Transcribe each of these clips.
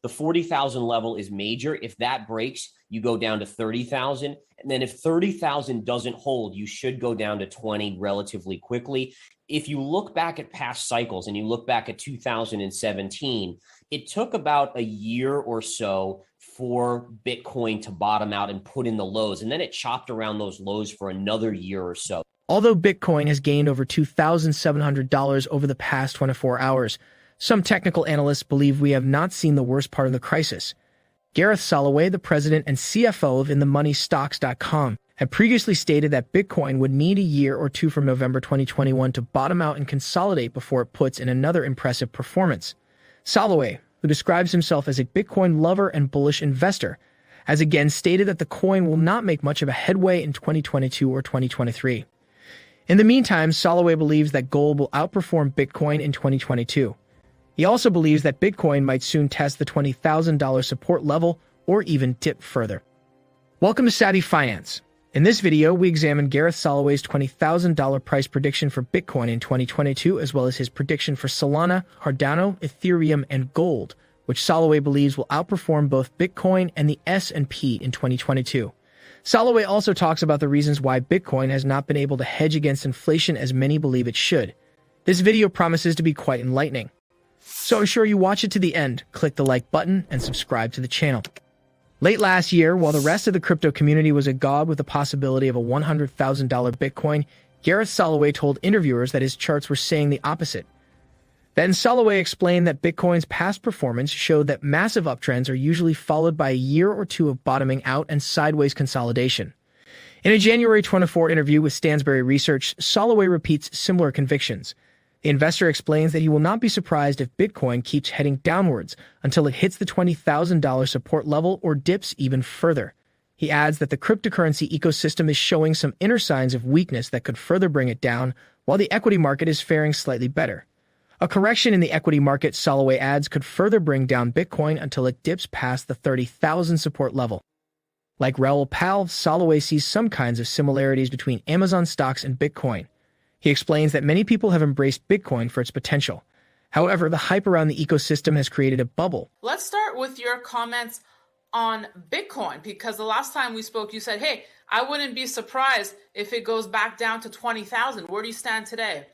the 40,000 level is major. If that breaks, you go down to 30,000. And then if 30,000 doesn't hold, you should go down to 20 relatively quickly. If you look back at past cycles and you look back at 2017, it took about a year or so for Bitcoin to bottom out and put in the lows. And then it chopped around those lows for another year or so. Although Bitcoin has gained over $2,700 over the past 24 hours, some technical analysts believe we have not seen the worst part of the crisis. Gareth Soloway, the president and CFO of InTheMoneyStocks.com, had previously stated that Bitcoin would need a year or two from November 2021 to bottom out and consolidate before it puts in another impressive performance. Soloway, who describes himself as a Bitcoin lover and bullish investor, has again stated that the coin will not make much of a headway in 2022 or 2023. In the meantime, Soloway believes that gold will outperform Bitcoin in 2022. He also believes that Bitcoin might soon test the $20,000 support level or even dip further. Welcome to Savvy Finance. In this video, we examine Gareth Soloway's $20,000 price prediction for Bitcoin in 2022, as well as his prediction for Solana, Cardano, Ethereum, and gold, which Soloway believes will outperform both Bitcoin and the S&P in 2022. Soloway also talks about the reasons why Bitcoin has not been able to hedge against inflation as many believe it should. This video promises to be quite enlightening. So ensure you watch it to the end, click the like button, and subscribe to the channel. Late last year, while the rest of the crypto community was agog with the possibility of a $100,000 Bitcoin, Gareth Soloway told interviewers that his charts were saying the opposite. Then Soloway explained that Bitcoin's past performance showed that massive uptrends are usually followed by a year or two of bottoming out and sideways consolidation. In a January 24 interview with Stansberry Research, Soloway repeats similar convictions. The investor explains that he will not be surprised if Bitcoin keeps heading downwards until it hits the $20,000 support level or dips even further. He adds that the cryptocurrency ecosystem is showing some inner signs of weakness that could further bring it down, while the equity market is faring slightly better. A correction in the equity market, Soloway adds, could further bring down Bitcoin until it dips past the 30,000 support level. Like Raoul Pal, Soloway sees some kinds of similarities between Amazon stocks and Bitcoin. He explains that many people have embraced Bitcoin for its potential. However, the hype around the ecosystem has created a bubble. Let's start with your comments on Bitcoin, because the last time we spoke, you said, hey, I wouldn't be surprised if it goes back down to 20,000. Where do you stand today?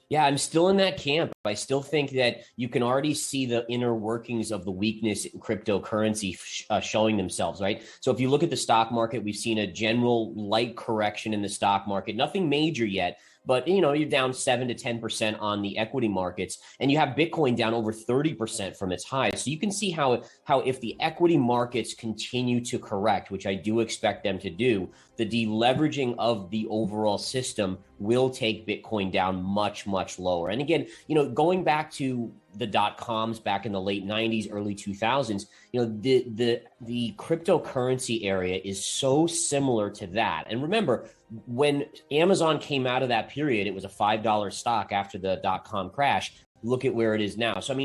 Yeah, I'm still in that camp. I still think that you can already see the inner workings of the weakness in cryptocurrency showing themselves, right? So if you look at the stock market, we've seen a general light correction in the stock market, nothing major yet. But, you're down 7 to 10% on the equity markets, and you have Bitcoin down over 30% from its highs. So you can see how if the equity markets continue to correct, which I do expect them to do, the deleveraging of the overall system will take Bitcoin down much, much lower. And again, going back to the dot-coms back in the late 90s, early 2000s, the cryptocurrency area is so similar to that. And remember, when Amazon came out of that period, it was a $5 stock after the dot-com crash. Look at where it is now. So,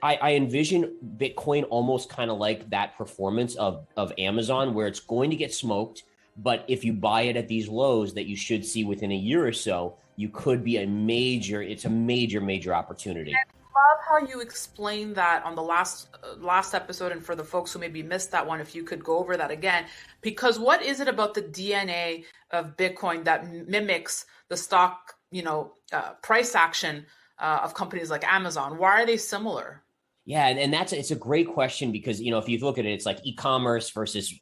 I envision Bitcoin almost kind of like that performance of Amazon, where it's going to get smoked. But if you buy it at these lows that you should see within a year or so, you could be it's a major opportunity. Love how you explained that on the last episode, and for the folks who maybe missed that one, if you could go over that again, because what is it about the DNA of Bitcoin that mimics the stock, price action of companies like Amazon? Why are they similar? Yeah, and it's a great question, because if you look at it, it's like e-commerce versus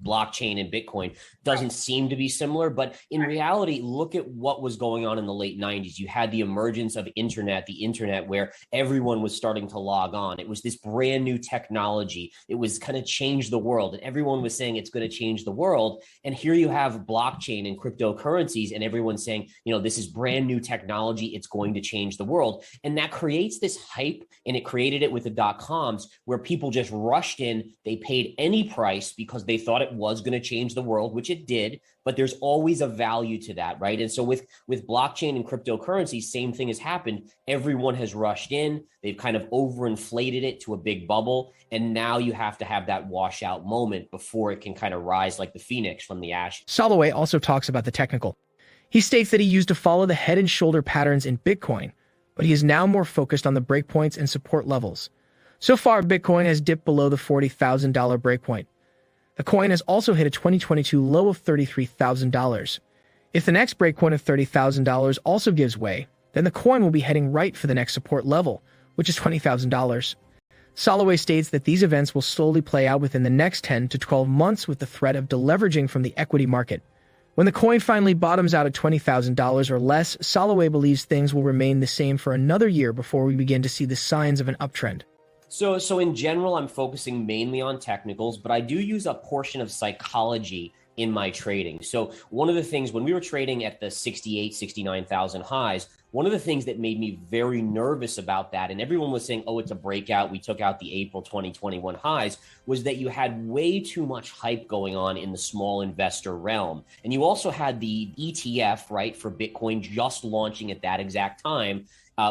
blockchain and Bitcoin doesn't seem to be similar, but in reality, look at what was going on in the late 90s. You had the emergence of the internet, where everyone was starting to log on. It was this brand new technology. It was kind of changed the world, and everyone was saying it's going to change the world. And here you have blockchain and cryptocurrencies, and everyone's saying, this is brand new technology. It's going to change the world, and that creates this hype, and it created it with the dot-coms, where people just rushed in. They paid any price because they thought it was going to change the world, which it did, but there's always a value to that, right? And so with blockchain and cryptocurrency, same thing has happened. Everyone has rushed in. They've kind of overinflated it to a big bubble, and now you have to have that washout moment before it can kind of rise like the phoenix from the ashes. Soloway also talks about the technical. He states that he used to follow the head and shoulder patterns in Bitcoin, but he is now more focused on the breakpoints and support levels. So far, Bitcoin has dipped below the $40,000 breakpoint. The coin has also hit a 2022 low of $33,000. If the next breakpoint of $30,000 also gives way, then the coin will be heading right for the next support level, which is $20,000. Soloway states that these events will slowly play out within the next 10 to 12 months with the threat of deleveraging from the equity market. When the coin finally bottoms out at $20,000 or less, Soloway believes things will remain the same for another year before we begin to see the signs of an uptrend. So in general, I'm focusing mainly on technicals, but I do use a portion of psychology in my trading. So one of the things when we were trading at the 68, 69,000 highs, one of the things that made me very nervous about that, and everyone was saying, oh, it's a breakout, we took out the April 2021 highs, was that you had way too much hype going on in the small investor realm. And you also had the ETF, right, for Bitcoin just launching at that exact time.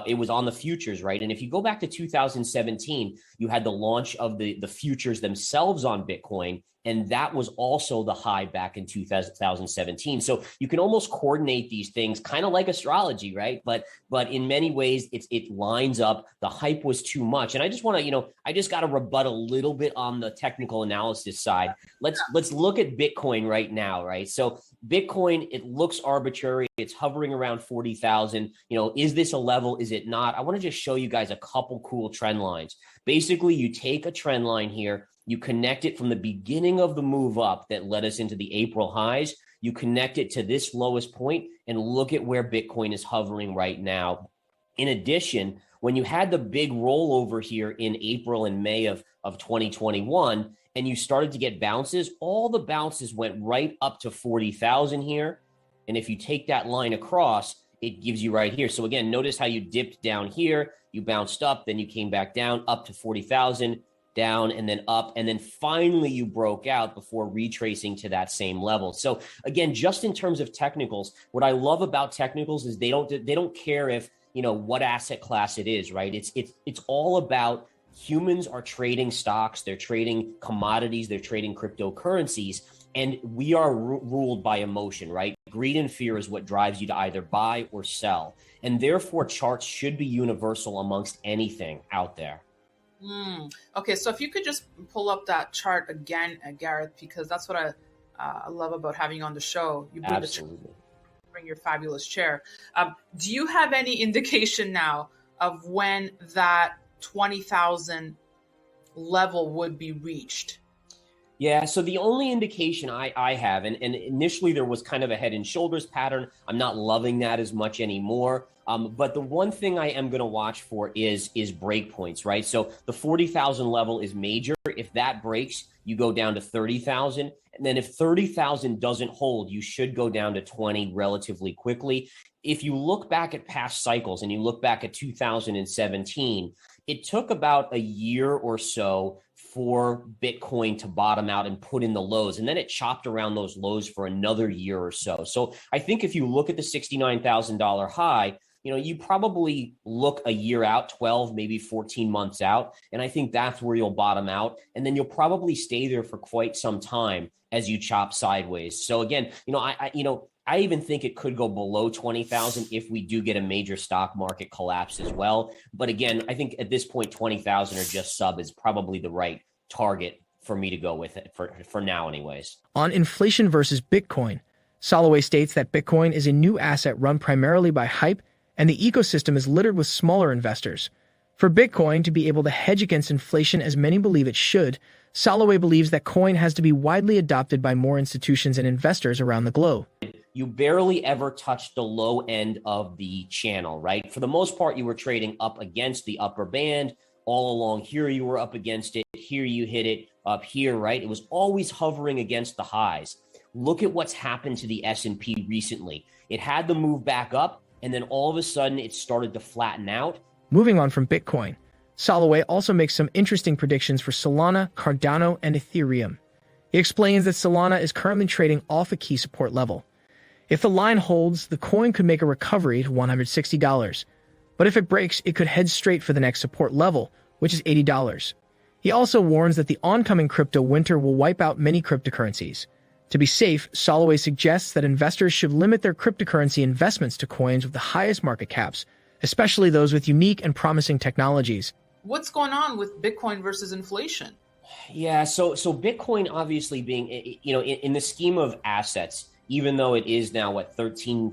It was on the futures, right? And if you go back to 2017, you had the launch of the futures themselves on Bitcoin. And that was also the high back in 2017. So you can almost coordinate these things kind of like astrology, right? But in many ways, it lines up. The hype was too much. And I just want to, I just got to rebut a little bit on the technical analysis side. Let's look at Bitcoin right now, right? So Bitcoin, it looks arbitrary. It's hovering around 40,000. Is this a level? Is it not? I want to just show you guys a couple cool trend lines. Basically, you take a trend line here, you connect it from the beginning of the move up that led us into the April highs. You connect it to this lowest point and look at where Bitcoin is hovering right now. In addition, when you had the big rollover here in April and May of 2021, and you started to get bounces, all the bounces went right up to 40,000 here. And if you take that line across, it gives you right here. So again, notice how you dipped down here, you bounced up, then you came back down up to 40,000, down and then up, and then finally you broke out before retracing to that same level. So again, just in terms of technicals, what I love about technicals is they don't care if, what asset class it is, right? It's all about humans are trading stocks, they're trading commodities, they're trading cryptocurrencies, and we are ruled by emotion, right? Greed and fear is what drives you to either buy or sell. And therefore charts should be universal amongst anything out there. Okay, so if you could just pull up that chart again, Gareth, because that's what I love about having you on the show. You bring Absolutely. Bring your fabulous chair. Do you have any indication now of when that 20,000 level would be reached? Yeah, so the only indication I have, and initially there was kind of a head and shoulders pattern. I'm not loving that as much anymore. But the one thing I am going to watch for is breakpoints, right? So the 40,000 level is major. If that breaks, you go down to 30,000. And then if 30,000 doesn't hold, you should go down to 20 relatively quickly. If you look back at past cycles and you look back at 2017, it took about a year or so for Bitcoin to bottom out and put in the lows. And then it chopped around those lows for another year or so. So I think if you look at the $69,000 high, you probably look a year out, 12, maybe 14 months out. And I think that's where you'll bottom out. And then you'll probably stay there for quite some time as you chop sideways. So again, I even think it could go below 20,000 if we do get a major stock market collapse as well. But again, I think at this point, 20,000 or just sub is probably the right target for me to go with it for now anyways. On inflation versus Bitcoin, Soloway states that Bitcoin is a new asset run primarily by hype, and the ecosystem is littered with smaller investors. For Bitcoin to be able to hedge against inflation as many believe it should, Soloway believes that coin has to be widely adopted by more institutions and investors around the globe. You barely ever touched the low end of the channel, right? For the most part, you were trading up against the upper band. All along here, you were up against it. Here, you hit it up here, right? It was always hovering against the highs. Look at what's happened to the S&P recently. It had the move back up, and then all of a sudden, it started to flatten out. Moving on from Bitcoin, Soloway also makes some interesting predictions for Solana, Cardano, and Ethereum. He explains that Solana is currently trading off a key support level. If the line holds, the coin could make a recovery to $160. But if it breaks, it could head straight for the next support level, which is $80. He also warns that the oncoming crypto winter will wipe out many cryptocurrencies. To be safe, Soloway suggests that investors should limit their cryptocurrency investments to coins with the highest market caps, especially those with unique and promising technologies. What's going on with Bitcoin versus inflation? Yeah, so Bitcoin obviously being, in the scheme of assets, even though it is now 13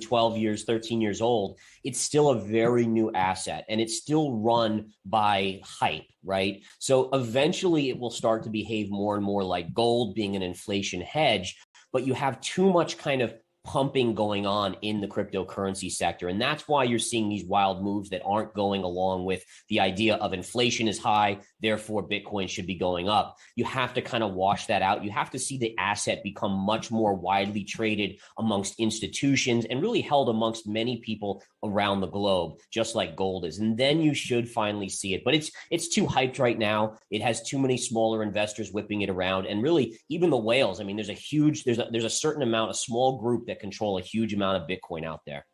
years old, it's still a very new asset and it's still run by hype, right? So eventually it will start to behave more and more like gold, being an inflation hedge, but you have too much kind of pumping going on in the cryptocurrency sector. And that's why you're seeing these wild moves that aren't going along with the idea of inflation is high, therefore Bitcoin should be going up. You have to kind of wash that out. You have to see the asset become much more widely traded amongst institutions and really held amongst many people around the globe, just like gold is. And then you should finally see it. But it's too hyped right now. It has too many smaller investors whipping it around. And really, even the whales, I mean, there's a certain amount, a small group that control a huge amount of Bitcoin out there.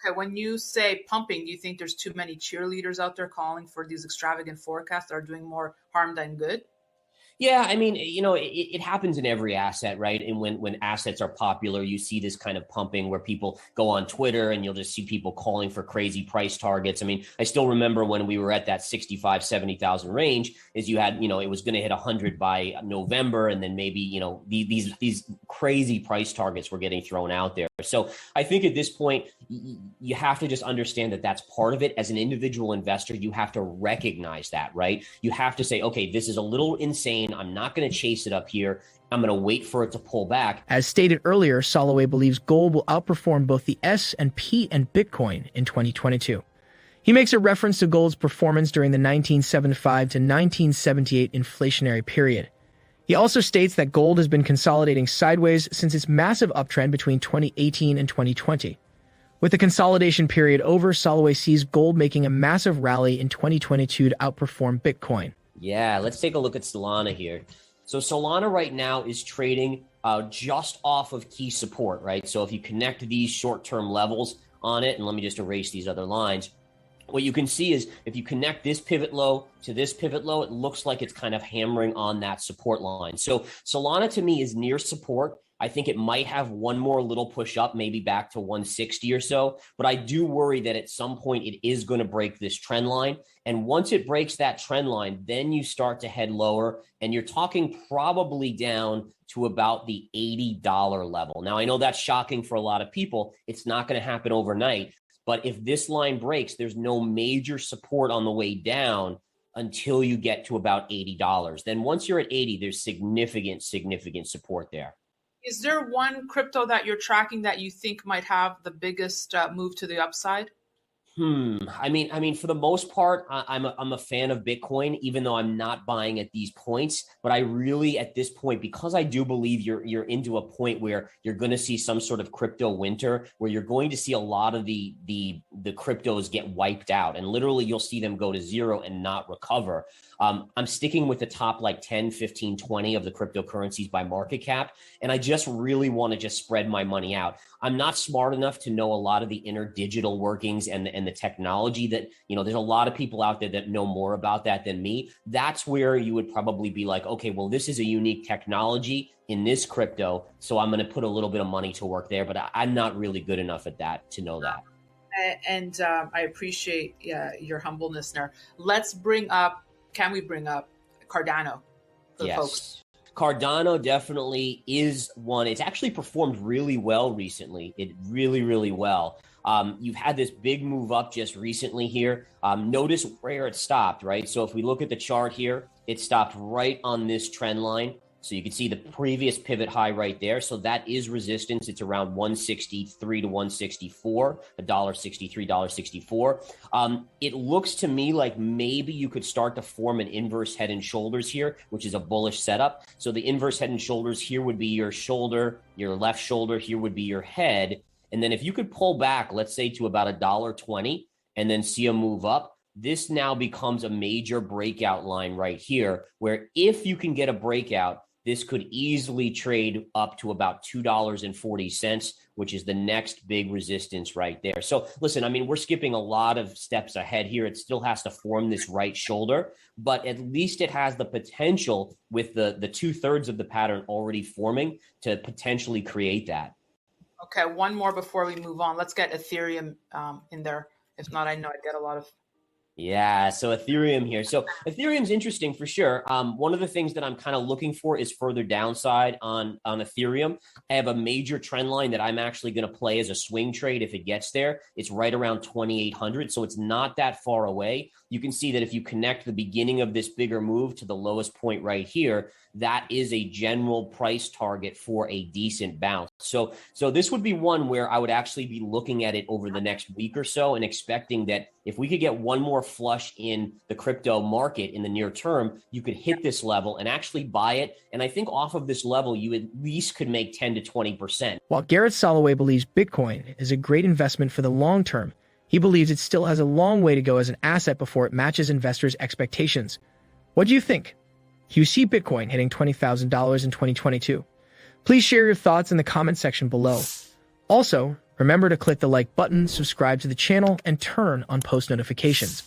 Okay, when you say pumping, do you think there's too many cheerleaders out there calling for these extravagant forecasts that are doing more harm than good? Yeah, I mean, it happens in every asset, right? And when assets are popular, you see this kind of pumping where people go on Twitter and you'll just see people calling for crazy price targets. I mean, I still remember when we were at that 65, 70,000 range, is you had, it was going to hit 100 by November, and then maybe, these crazy price targets were getting thrown out there. So I think at this point, you have to just understand that that's part of it. As an individual investor, you have to recognize that, right? You have to say, okay, this is a little insane. I'm not going to chase it up here. I'm going to wait for it to pull back. As stated earlier, Soloway believes gold will outperform both the S&P and Bitcoin in 2022. He makes a reference to gold's performance during the 1975 to 1978 inflationary period. He also states that gold has been consolidating sideways since its massive uptrend between 2018 and 2020. With the consolidation period over, Soloway sees gold making a massive rally in 2022 to outperform Bitcoin. Yeah, let's take a look at Solana here. So Solana right now is trading just off of key support, right? So if you connect these short-term levels on it, and let me just erase these other lines, what you can see is if you connect this pivot low to this pivot low, it looks like it's kind of hammering on that support line. So Solana to me is near support. I think it might have one more little push up, maybe back to 160 or so. But I do worry that at some point it is going to break this trend line. And once it breaks that trend line, then you start to head lower. And you're talking probably down to about the $80 level. Now, I know that's shocking for a lot of people. It's not going to happen overnight. But if this line breaks, there's no major support on the way down until you get to about $80. Then once you're at 80, there's significant support there. Is there one crypto that you're tracking that you think might have the biggest move to the upside? I mean, for the most part, I'm a fan of Bitcoin, even though I'm not buying at these points. But I really, at this point, because I do believe you're into a point where you're going to see some sort of crypto winter, where you're going to see a lot of the cryptos get wiped out, and literally you'll see them go to zero and not recover. I'm sticking with the top like 10, 15, 20 of the cryptocurrencies by market cap, and I just really want to just spread my money out. I'm not smart enough to know a lot of the inner digital workings and the technology that, there's a lot of people out there that know more about that than me. That's where you would probably be like, okay, well, this is a unique technology in this crypto, so I'm going to put a little bit of money to work there, but I'm not really good enough at that to know that. And I appreciate your humbleness there. Can we bring up Cardano for the folks? Cardano definitely is one. It's actually performed really well recently. It really, really well. You've had this big move up just recently here. Notice where it stopped, right? So if we look at the chart here, it stopped right on this trend line. So you can see the previous pivot high right there. So that is resistance. It's around 163 to 164, $1.63, $1.64. It looks to me like maybe you could start to form an inverse head and shoulders here, which is a bullish setup. So the inverse head and shoulders here would be your shoulder, your left shoulder here would be your head. And then if you could pull back, let's say to about $1.20 and then see a move up, this now becomes a major breakout line right here, where if you can get a breakout, this could easily trade up to about $2.40, which is the next big resistance right there. So listen, I mean, we're skipping a lot of steps ahead here. It still has to form this right shoulder, but at least it has the potential with the 2/3 of the pattern already forming to potentially create that. Okay, one more before we move on. Let's get Ethereum in there. If not, I know I'd get a lot of Yeah, so Ethereum here. So Ethereum's interesting for sure. One of the things that I'm kind of looking for is further downside on Ethereum. I have a major trend line that I'm actually going to play as a swing trade if it gets there. It's right around 2,800, so it's not that far away. You can see that if you connect the beginning of this bigger move to the lowest point right here, that is a general price target for a decent bounce. So this would be one where I would actually be looking at it over the next week or so and expecting that if we could get one more flush in the crypto market in the near term, you could hit this level and actually buy it. And I think off of this level, you at least could make 10 to 20%. While Gareth Soloway believes Bitcoin is a great investment for the long term, he believes it still has a long way to go as an asset before it matches investors' expectations. What do you think? Do you see Bitcoin hitting $20,000 in 2022? Please share your thoughts in the comment section below. Also, remember to click the like button, subscribe to the channel, and turn on post notifications.